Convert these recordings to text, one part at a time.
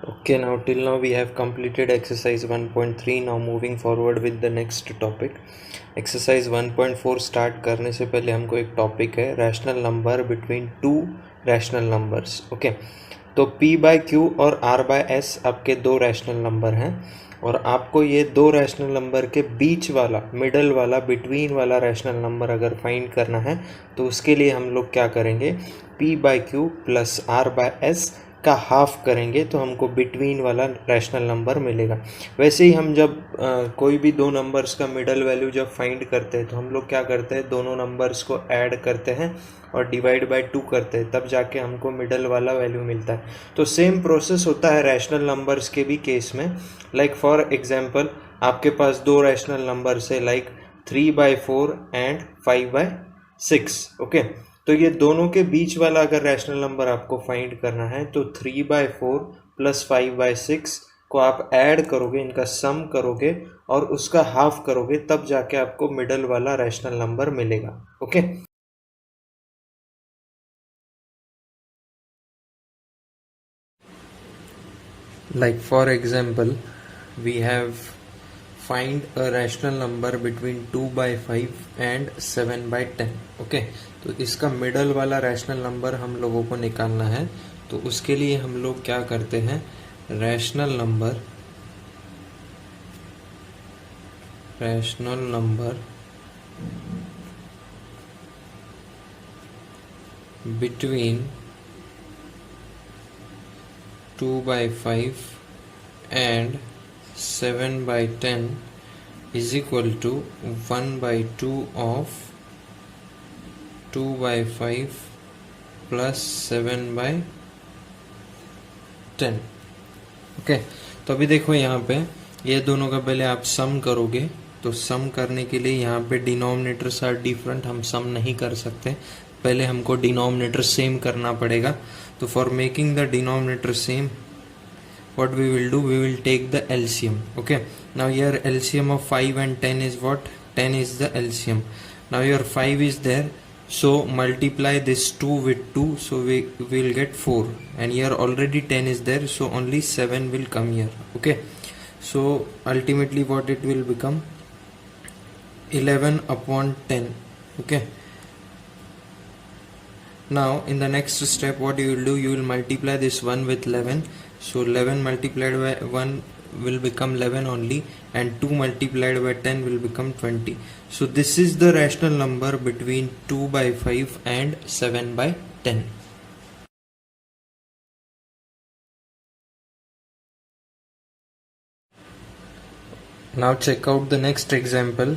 Okay, now till now we have completed exercise 1.3. Now moving forward with the next topic. Exercise 1.4 start करने से पहले हमको एक topic है rational number between two rational numbers. Okay, तो P by Q और R by S आपके दो रैशनल नंबर हैं और आपको ये दो रैशनल नंबर के बीच वाला, मिडल वाला, बिटवीन वाला रैशनल नंबर अगर फाइंड करना है तो उसके लिए हम लोग क्या करेंगे, P by Q plus R by S का हाफ करेंगे तो हमको बिटवीन वाला रैशनल नंबर मिलेगा. वैसे ही हम जब कोई भी दो नंबर्स का मिडल वैल्यू जब फाइंड करते हैं तो हम लोग क्या करते हैं, दोनों नंबर्स को ऐड करते हैं और डिवाइड बाय 2 करते हैं, तब जाके हमको मिडल वाला वैल्यू मिलता है. तो सेम प्रोसेस होता है रैशनल नंबर्स के भी केस में. लाइक फॉर एग्जांपल आपके पास दो रैशनल नंबर्स है लाइक 3/4 एंड 5/6. ओके, तो ये दोनों के बीच वाला अगर रैशनल नंबर आपको फाइंड करना है तो 3/4 प्लस 5/6 को आप ऐड करोगे, इनका सम करोगे और उसका हाफ करोगे, तब जाके आपको मिडल वाला रैशनल नंबर मिलेगा. Okay, like for example we have find a rational number between 2/5 and 7/10. Okay, तो इसका मिडल वाला रैशनल नंबर हम लोगों को निकालना है. तो उसके लिए हम लोग क्या करते हैं, rational number between 2/5 and 7/10 is equal to 1/2 of 2/5 plus 7/10. Okay, तो अभी देखो यहाँ पे ये दोनों का पहले आप सम करोगे. तो सम करने के लिए यहाँ पे डिनोमिनेटर्स आर डिफरेंट, हम सम नहीं कर सकते, पहले हमको डिनोमिनेटर सेम करना पड़ेगा. तो for making the denominator same, what we will do, we will take the LCM. okay, now here LCM of 5 and 10 is what, 10 is the LCM. now here 5 is there, so multiply this 2 with 2, so we will get 4, and here already 10 is there, so only 7 will come here. okay, so ultimately what it will become, 11/10. okay, now in the next step what you will do, you will multiply this 1 with 11, so 11 multiplied by 1 will become 11 only, and 2 multiplied by 10 will become 20. so this is the rational number between 2/5 and 7/10. now check out the next example.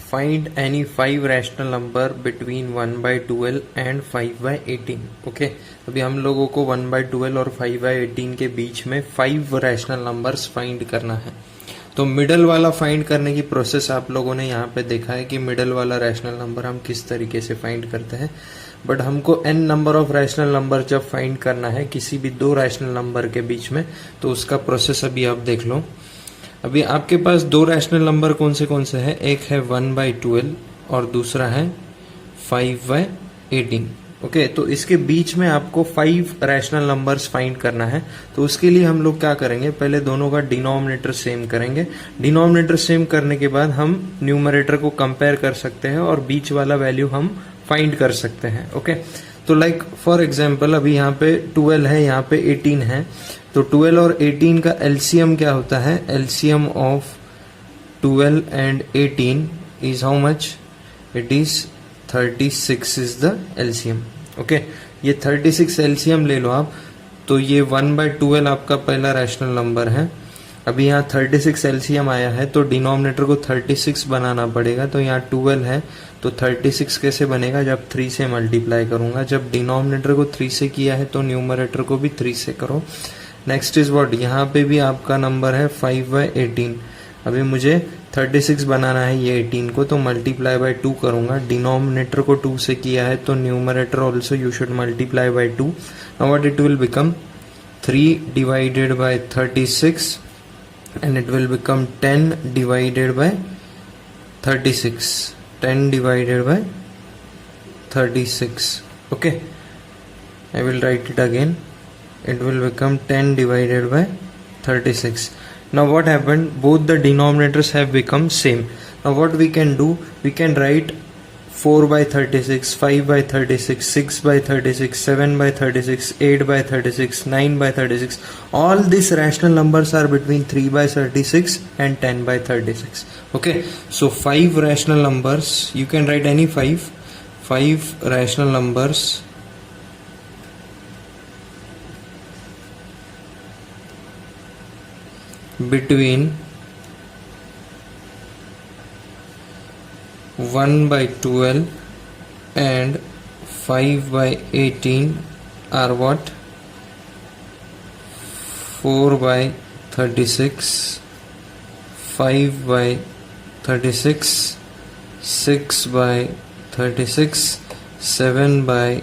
Find any 5 rational number between 1/12 and 5/18. Okay, अभी हम लोगों को 1/12 और 5/18 के बीच में 5 rational numbers find करना है. तो मिडल वाला फाइंड करने की प्रोसेस आप लोगों ने यहाँ पे देखा है कि मिडल वाला रैशनल नंबर हम किस तरीके से फाइंड करते हैं. बट हमको n number of rational number जब फाइंड करना है किसी भी दो रैशनल नंबर के बीच में, तो उसका प्रोसेस अभी आप देख लो. अभी आपके पास दो रैशनल नंबर कौन से हैं, एक है 1/12 और दूसरा है 5/18. ओके, तो इसके बीच में आपको 5 रैशनल नंबर्स फाइंड करना है. तो उसके लिए हम लोग क्या करेंगे, पहले दोनों का डिनोमिनेटर सेम करेंगे. डिनोमिनेटर सेम करने के बाद हम न्यूमरेटर को कंपेयर कर सकते हैं और बीच वाला वैल्यू हम फाइंड कर सकते हैं. ओके, तो लाइक फॉर एग्जाम्पल अभी यहाँ पे 12 है, यहाँ पे 18 है, तो 12 और 18 का एलसीएम क्या होता है, LCM of 12 and 18 is how much, it is 36 is the LCM. Okay, ये 36 एलसीएम ले लो आप. तो ये 1/12 आपका पहला रैशनल नंबर है. अभी यहाँ 36 एलसीएम आया है तो डिनोमिनेटर को 36 बनाना पड़ेगा. तो यहाँ 12 है तो 36 कैसे बनेगा, जब 3 से मल्टीप्लाई करूंगा. जब डिनोमिनेटर को 3 से किया है तो न्यूमरेटर को भी 3 से करो. नेक्स्ट इज व्हाट, यहाँ पे भी आपका नंबर है 5/18. अभी मुझे 36 बनाना है ये 18 को, तो मल्टीप्लाई बाय 2 करूंगा. डिनोमिनेटर को 2 से किया है तो numerator also you should multiply by 2. Now what it will become, 3 divided by 36 and it will become 10 divided by 36. 10 divided by 36. okay, I will write it again. It will become 10 divided by 36. Now what happened? Both the denominators have become same. Now what we can do? We can write 4 by 36, 5 by 36, 6 by 36, 7 by 36, 8 by 36, 9 by 36. All these rational numbers are between 3 by 36 and 10 by 36. Okay, so 5 rational numbers, you can write any 5 rational numbers between 1 by 12 and 5 by 18 are what? 4 by 36, 5 by 36, 6 by 36, 7 by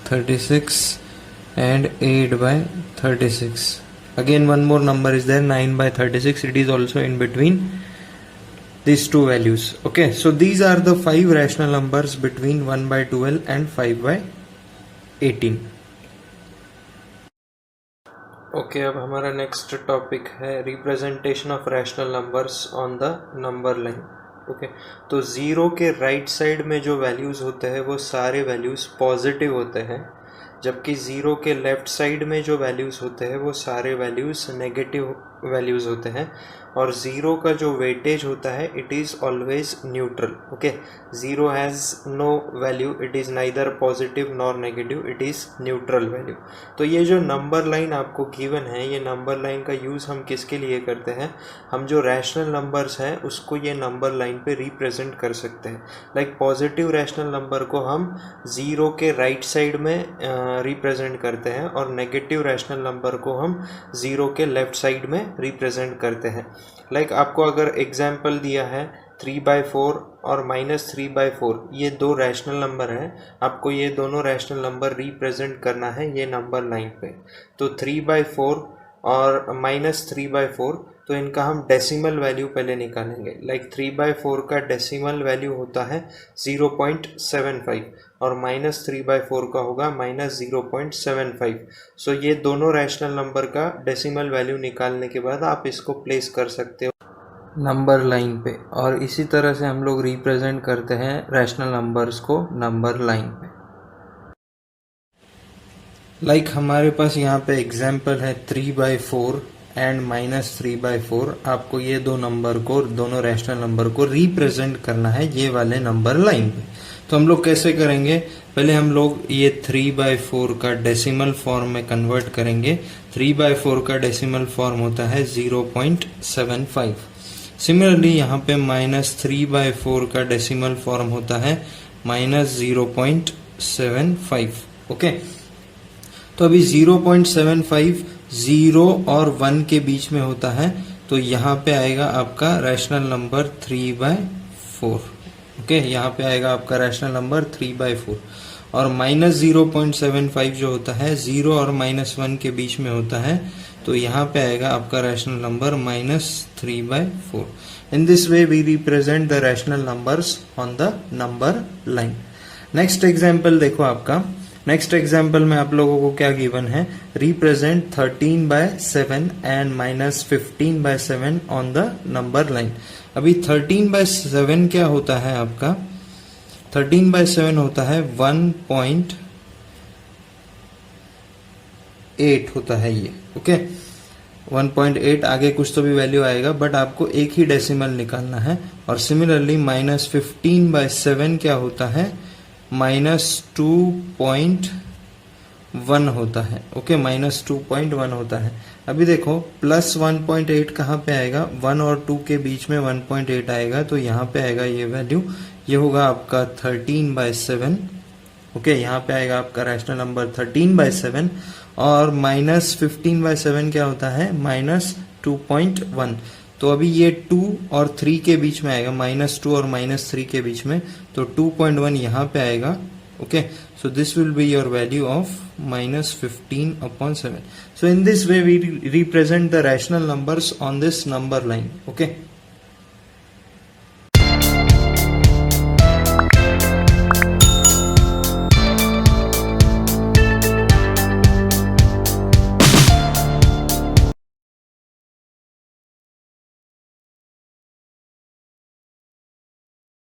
36 and 8 by 36. Again one more number is there, 9 by 36. It is also in between these two values. Okay, so these are the 5 rational numbers between 1 by 12 and 5 by 18. Okay अब हमारा next topic है representation of rational numbers on the number line. Okay, तो zero के right side में जो values होते हैं वो सारे वैल्यूज़ पॉजिटिव होते हैं, जबकि ज़ीरो के लेफ़्ट साइड में जो वैल्यूज़ होते हैं वो सारे वैल्यूज़ नेगेटिव वैल्यूज़ होते हैं. और ज़ीरो का जो वेटेज होता है it is always neutral. Okay, zero has no value, it is neither positive nor negative, it is neutral value. तो ये जो नंबर लाइन आपको गिवन है, ये नंबर लाइन का यूज़ हम किसके लिए करते हैं? हम जो रैशनल नंबर्स हैं उसको ये नंबर लाइन पे रिप्रेजेंट कर सकते हैं. लाइक पॉजिटिव रैशनल नंबर को हम ज़ीरो के राइट साइड में रिप्रेजेंट करते हैं और नेगेटिव रैशनल नंबर को हम ज़ीरो के लेफ़्ट साइड में रिप्रेजेंट करते हैं. लाइक आपको अगर एग्जाम्पल दिया है 3/4 और -3/4, ये दो रैशनल नंबर हैं, आपको ये दोनों रैशनल नंबर रिप्रेजेंट करना है ये नंबर लाइन पे. तो 3/4 और -3/4, तो इनका हम डेसिमल वैल्यू पहले निकालेंगे. लाइक 3/4 का डेसिमल वैल्यू होता है 0.75 और -3/4 का होगा -0.75. सो ये दोनों रैशनल नंबर का डेसिमल वैल्यू निकालने के बाद आप इसको प्लेस कर सकते हो नंबर लाइन पे, और इसी तरह से हम लोग रिप्रेजेंट करते हैं रैशनल नंबर्स को नंबर लाइन पे. लाइक हमारे पास यहाँ पे एग्जाम्पल है 3/4 एंड -3/4. आपको ये दो नंबर को, दोनों रैशनल नंबर को रिप्रेजेंट करना है ये वाले नंबर लाइन पे. तो हम लोग कैसे करेंगे? पहले हम लोग ये 3/4 का डेसिमल फॉर्म में कन्वर्ट करेंगे. 3/4 का डेसिमल फॉर्म होता है 0.75. सिमिलरली यहाँ पे -3/4 का डेसिमल फॉर्म होता है -0.75. ओके, तो अभी 0.75 0 और 1 के बीच में होता है, तो यहाँ पे आएगा आपका रैशनल नंबर 3/4. ओके, यहाँ पे आएगा आपका रैशनल नंबर 3/4. और -0.75 जो होता है 0 और -1 के बीच में होता है, तो यहाँ पे आएगा आपका rational number -3/4. In this way we represent the rational numbers on the number line. Next example देखो आपका. नेक्स्ट एग्जाम्पल में आप लोगों को क्या गिवन है? Represent 13/7 and -15/7 on the number line. अभी 13/7 क्या होता है आपका? 13/7 होता है 1.8 होता है ये. ओके, 1.8, आगे कुछ तो भी वैल्यू आएगा बट आपको एक ही डेसिमल निकालना है. और सिमिलरली -15/7 क्या होता है? -2.1 होता है. ओके, -2.1 होता है. अभी देखो +1.8 कहाँ पे आएगा? 1 और 2 के बीच में 1.8 आएगा, तो यहाँ पे आएगा ये वैल्यू, ये होगा आपका 13/7. ओके, यहाँ पे आएगा आपका रैशनल नंबर 13/7. और -15/7 क्या होता है? -2.1. तो अभी ये 2 और 3 के बीच में आएगा, -2 और -3 के बीच में, तो 2.1 यहाँ पे आएगा. Okay, so this will be your value of -15/7. So in this way we represent the rational numbers on this number line. Okay.